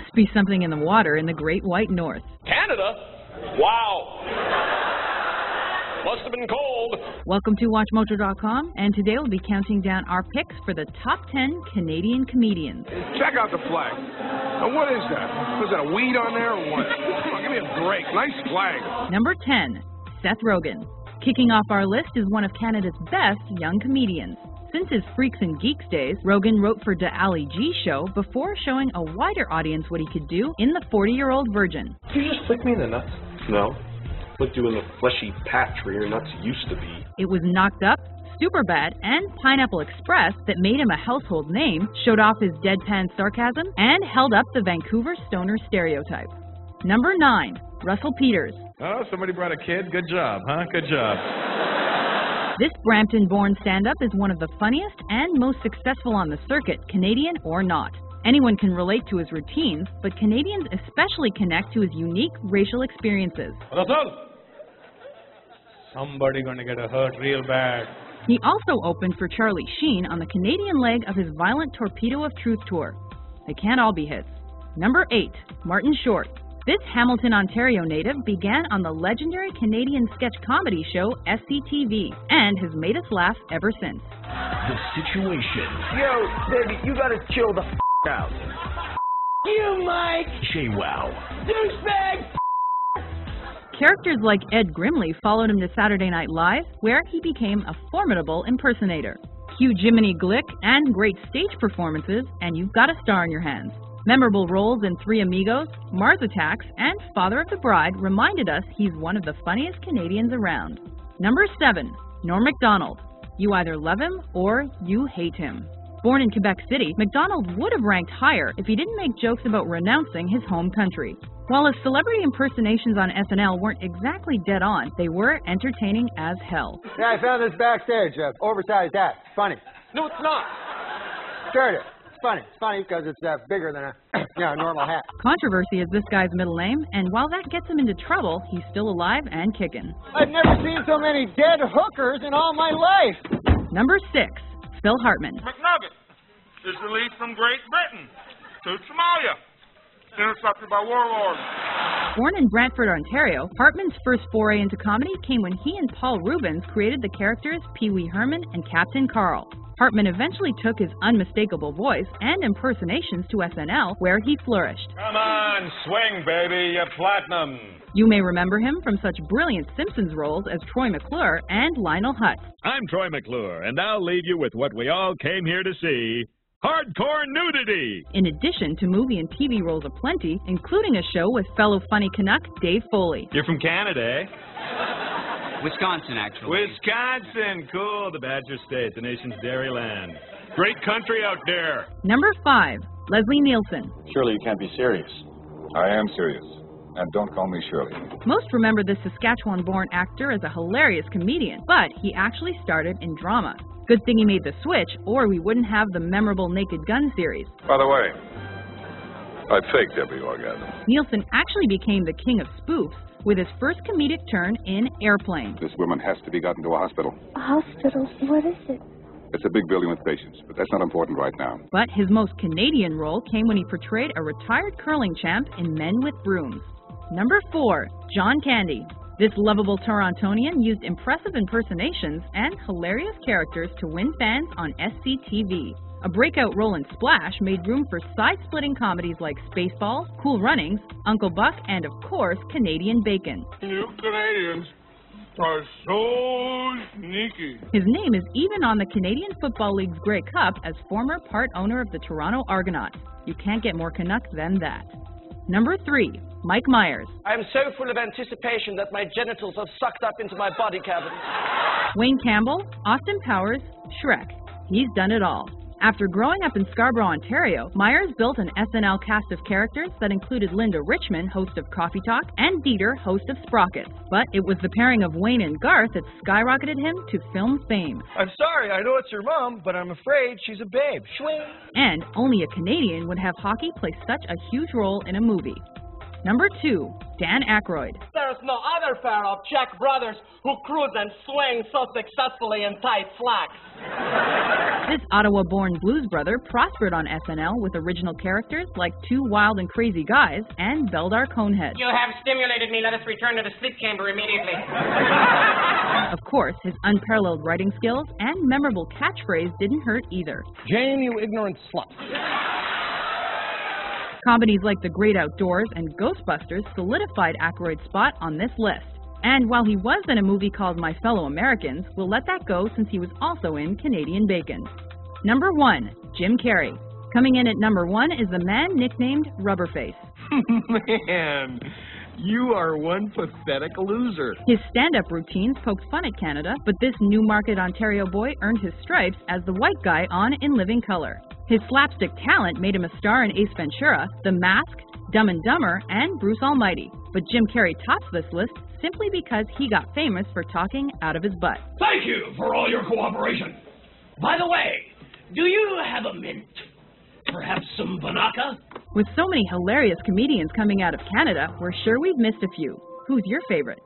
must be something in the water in the Great White North. Canada? Wow. Must have been cold. Welcome to WatchMojo.com, and today we'll be counting down our picks for the top 10 Canadian comedians. Check out the flag. Now, what is that? Was that a weed on there or what? Come on, give me a break. Nice flag. Number 10, Seth Rogen. Kicking off our list is one of Canada's best young comedians. Since his Freaks and Geeks days, Rogen wrote for the Ali G Show before showing a wider audience what he could do in The 40-Year-Old Virgin. Did you just flick me in the nuts? No. Flicked you in the fleshy patch where your nuts used to be. It was Knocked Up, Superbad, and Pineapple Express that made him a household name, showed off his deadpan sarcasm, and held up the Vancouver stoner stereotype. Number 9, Russell Peters. Oh, somebody brought a kid? Good job, huh? Good job. This Brampton-born stand-up is one of the funniest and most successful on the circuit, Canadian or not. Anyone can relate to his routines, but Canadians especially connect to his unique racial experiences. Russell! Somebody gonna get hurt real bad. He also opened for Charlie Sheen on the Canadian leg of his Violent Torpedo of Truth tour. They can't all be hits. Number 8, Martin Short. This Hamilton, Ontario native began on the legendary Canadian sketch comedy show SCTV and has made us laugh ever since. The Situation. Yo, baby, you gotta chill the out. You, Mike! JWoww. Douchebag! Characters like Ed Grimley followed him to Saturday Night Live, where he became a formidable impersonator. Cue Jiminy Glick and great stage performances, and you've got a star in your hands. Memorable roles in Three Amigos, Mars Attacks, and Father of the Bride reminded us he's one of the funniest Canadians around. Number 7, Norm Macdonald. You either love him or you hate him. Born in Quebec City, Macdonald would have ranked higher if he didn't make jokes about renouncing his home country. While his celebrity impersonations on SNL weren't exactly dead on, they were entertaining as hell. Yeah, I found this backstage. Oversized hat. Funny. No, it's not. Sure it is. Funny. It's funny because it's bigger than a normal hat. Controversy is this guy's middle name, and while that gets him into trouble, he's still alive and kicking. I've never seen so many dead hookers in all my life. Number 6, Phil Hartman. McNugget is released from Great Britain to Somalia, intercepted by warlords. Born in Brantford, Ontario, Hartman's first foray into comedy came when he and Paul Rubens created the characters Pee Wee Herman and Captain Carl. Hartman eventually took his unmistakable voice and impersonations to SNL, where he flourished. Come on, swing, baby, you platinum. You may remember him from such brilliant Simpsons roles as Troy McClure and Lionel Hutz. I'm Troy McClure, and I'll leave you with what we all came here to see. Hardcore nudity! In addition to movie and TV roles aplenty, including a show with fellow funny Canuck Dave Foley. You're from Canada, eh? Wisconsin, actually. Wisconsin, cool, the Badger State, the nation's dairy land. Great country out there. Number 5, Leslie Nielsen. Surely you can't be serious. I am serious. And don't call me Shirley. Most remember this Saskatchewan-born actor as a hilarious comedian, but he actually started in drama. Good thing he made the switch, or we wouldn't have the memorable Naked Gun series. By the way, I faked every orgasm. Nielsen actually became the king of spoofs with his first comedic turn in Airplane. This woman has to be gotten to a hospital. A hospital? What is it? It's a big building with patients, but that's not important right now. But his most Canadian role came when he portrayed a retired curling champ in Men with Brooms. Number 4, John Candy. This lovable Torontonian used impressive impersonations and hilarious characters to win fans on SCTV. A breakout role in Splash made room for side-splitting comedies like Spaceballs, Cool Runnings, Uncle Buck, and of course, Canadian Bacon. You Canadians are so sneaky. His name is even on the Canadian Football League's Grey Cup as former part owner of the Toronto Argonauts. You can't get more Canuck than that. Number 3, Mike Myers. I am so full of anticipation that my genitals have sucked up into my body cavity. Wayne Campbell, Austin Powers, Shrek. He's done it all. After growing up in Scarborough, Ontario, Myers built an SNL cast of characters that included Linda Richman, host of Coffee Talk, and Dieter, host of Sprockets. But it was the pairing of Wayne and Garth that skyrocketed him to film fame. I'm sorry, I know it's your mom, but I'm afraid she's a babe. Swing. And only a Canadian would have hockey play such a huge role in a movie. Number 2, Dan Aykroyd. There's no other pair of Czech brothers who cruise and swing so successfully in tight slacks. This Ottawa-born blues brother prospered on SNL with original characters like Two Wild and Crazy Guys and Beldar Conehead. You have stimulated me. Let us return to the sleep chamber immediately. Of course, his unparalleled writing skills and memorable catchphrase didn't hurt either. Jane, you ignorant slut. Comedies like The Great Outdoors and Ghostbusters solidified Aykroyd's spot on this list. And while he was in a movie called My Fellow Americans, we'll let that go since he was also in Canadian Bacon. Number 1, Jim Carrey. Coming in at number 1 is the man nicknamed Rubberface. Man, you are one pathetic loser. His stand-up routines poked fun at Canada, but this Newmarket, Ontario boy earned his stripes as the white guy on In Living Color. His slapstick talent made him a star in Ace Ventura, The Mask, Dumb and Dumber, and Bruce Almighty. But Jim Carrey tops this list simply because he got famous for talking out of his butt. Thank you for all your cooperation. By the way, do you have a mint? Perhaps some Banaka? With so many hilarious comedians coming out of Canada, we're sure we've missed a few. Who's your favorite?